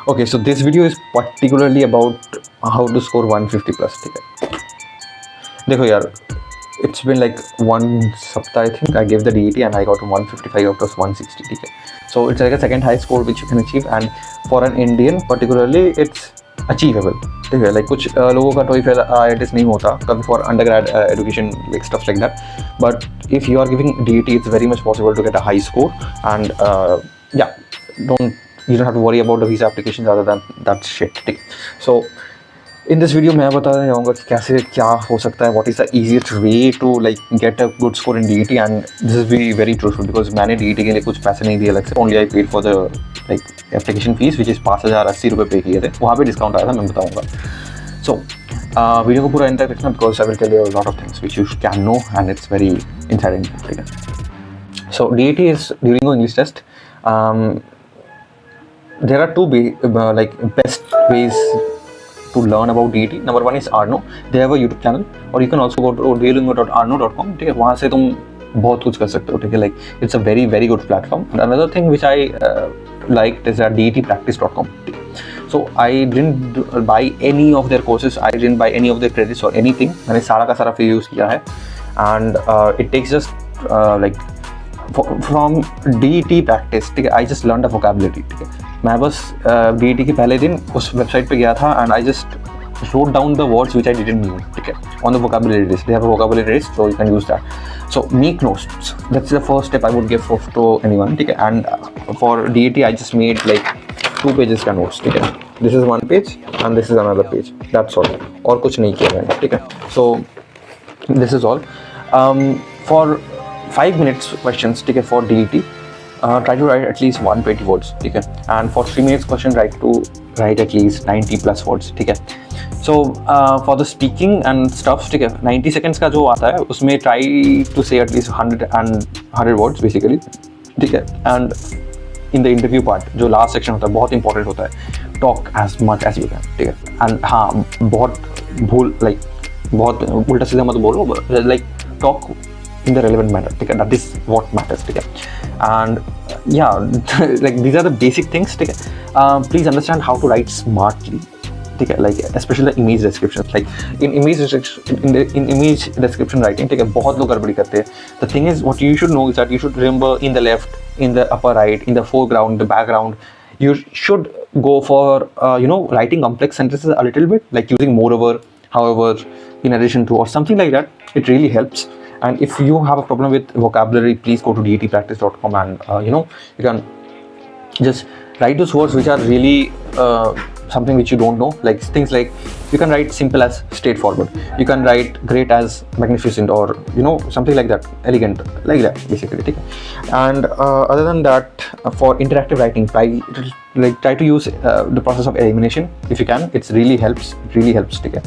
Okay, so this video is particularly about how to score 150 plus. ठीक है, देखो यार, it's been like one saptah, I think I gave the DET and I got 155 out of 160. ठीक है, so it's like a second high score which you can achieve, and for an Indian particularly it's achievable. ठीक है, like कुछ लोगों का TOEFL IELTS नहीं होता कभी for undergrad education, like stuff like that, but if you are giving DET it's very much possible to get a high score, and yeah, you don't have to worry about the visa applications other than that shit. ठीक, so in this video मैं बताने जाऊँगा कि कैसे क्या हो सकता है, what is the easiest way to like get a good score in DET, and this is very truthful because मैंने DET के लिए कुछ पैसे नहीं दिए अलग से, only I paid for the like application fees which is 5,080 रुपये पे किए थे, वहाँ पे डिस्काउंट आया था, मैं बताऊँगा. So वीडियो को पूरा एंड तक देखना because I will tell you a lot of things which you can know and it's very exciting. ठीक है, so DET is Duolingo English Test. There are two like best ways to learn about DET. Number one is Arno. They have a YouTube channel, or you can also go to duolingo.arno.com. ठीक है, वहाँ से तुम बहुत कुछ कर सकते हो. ठीक है, like it's a very good platform. And another thing which I liked is detpractice.com. So I didn't buy any of their courses. I didn't buy any of their credits or anything. मैंने सारा का सारा free use किया है, and it takes just like from DET practice. ठीक है, I just learned a vocabulary. ठीक है, मैं बस DET के पहले दिन उस वेबसाइट पे गया था and I just wrote down the words which I didn't know. ठीक है, on the vocabulary list. They have a vocabulary list, so you can use that. So make notes. That's the first step I would give to anyone. ठीक है, and for DET I just made like 2 pages का notes. ठीक है, this is one page and this is another page. That's all. और कुछ नहीं किया मैंने. ठीक है, so this is all. For 5 minutes questions, ठीक है, for DET. Try to write at least 120 words, ठीक है, and for 3 minutes question try to write at least 90 plus words. ठीक है, so for the speaking and stuff, ठीक है, 90 seconds का जो आता है उसमें try to say at least 100 words basically. ठीक है, and in the interview part जो last section होता है बहुत important होता है, talk as much as you can. ठीक है, and हाँ बहुत बहुत उल्टा सीधा मत बोलो, like talk in the relevant manner. ठीक है, that is what matters. ठीक है, and yeah, like these are the basic things. ठीक है, please understand how to write smartly. ठीक है, like especially the image descriptions, like in image description writing. ठीक है, बहुत लोग गड़बड़ी करते हैं. The thing is, what you should know is that you should remember in the left, in the upper right, in the foreground, the background. You should go for writing complex sentences a little bit, like using moreover, however, in addition to, or something like that. It really helps. And if you have a problem with vocabulary, please go to detpractice.com and you can just write those words which are really something which you don't know, like things like you can write simple as straightforward, you can write great as magnificent, or something like that, elegant, like that basically. And other than that, for interactive writing, try to use the process of elimination if you can. It really helps. Okay?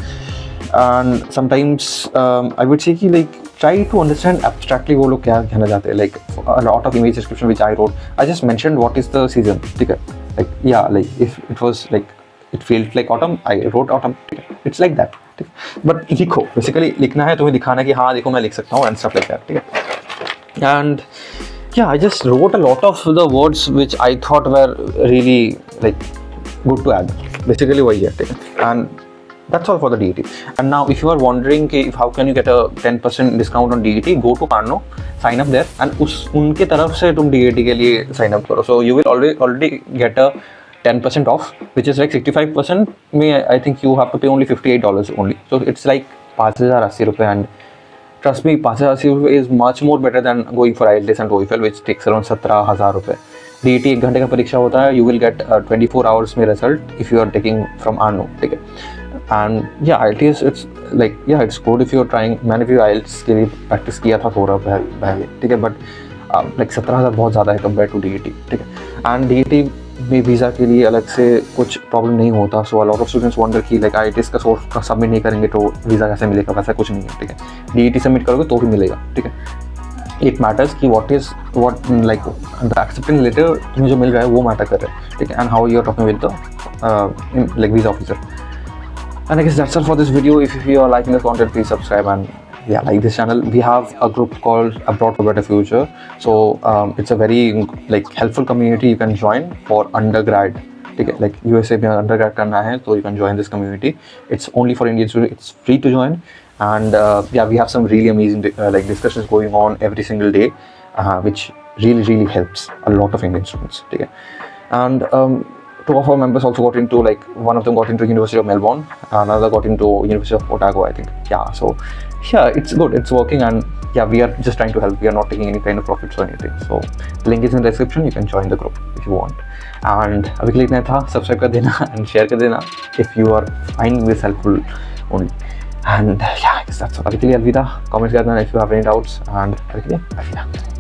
And sometimes I would say कि like try to understand abstractly वो लोग क्या कहना चाहते हैं. Like a lot of image description which I wrote, I just mentioned what is the season. ठीक है, like yeah, like if it was like it felt like autumn, I wrote autumn. ठीक है, it's like that. ठीक है, but लिखो, basically लिखना है तुम्हें, दिखाना कि हाँ देखो मैं लिख सकता हूँ and stuff like that. ठीक है, and yeah, I just wrote a lot of the words which I thought were really like good to add. Basically वही है. ठीक है, and that's all for the DET. And now if you are wondering how can you get a 10% discount on DET, go to Arno, sign up there, and उनके तरफ से तुम DET के लिए sign up करो. So you will already get a 10% off, which is like 65%. I think you have to pay only $58 only. So it's like 5,080 रुपये, and trust me, 5,080 रुपये is much more better than going for IELTS and TOEFL, which takes around 17,000 रुपये. DET 1 घंटे का परीक्षा होता है. You will get 24 hours में result if you are taking from Arno. ठीक है, and yeah, IELTS it's like yeah, it's good if you're trying. मैंने भी IELTS के लिए practice किया था थोड़ा पहले. ठीक है, but like 17,000 बहुत ज़्यादा है compared to DET. ठीक है, and DET में वीज़ा के लिए अलग से कुछ प्रॉब्लम नहीं होता. सो a lot of students wonder कि like IELTS का सोर्स का सबमिट नहीं करेंगे तो वीज़ा कैसे मिलेगा, वैसा कुछ नहीं है. ठीक है, DET सबमिट करोगे तो भी मिलेगा. ठीक है, इट मैटर्स कि what like the acceptance letter तुम्हें जो मिल रहा है वो मैटर कर रहा है. ठीक है, and how you are talking with the like visa officer. And I guess that's all for this video. If you are liking this content, please subscribe and yeah, like this channel. We have a group called Abroad for Better Future. So it's a very like helpful community you can join for undergrad ठीक है, like USA में undergrad करना है तो you can join this community. It's only for Indian students. It's free to join, and yeah, we have some really amazing like discussions going on every single day, which really helps a lot of Indian students. ठीक है, and two of our members also got into, like, one of them got into University of Melbourne, another got into University of Otago, I think. Yeah, so yeah, it's good, it's working, and yeah, we are just trying to help. We are not taking any kind of profits or anything. So link is in the description. You can join the group if you want. And अभी के लिए इतना था. Subscribe कर देना and share कर देना if you are finding this helpful only. And yeah, I guess that's all. अभी के लिए अलविदा. Comments कर देना if you have any doubts. And अभी के लिए अलविदा.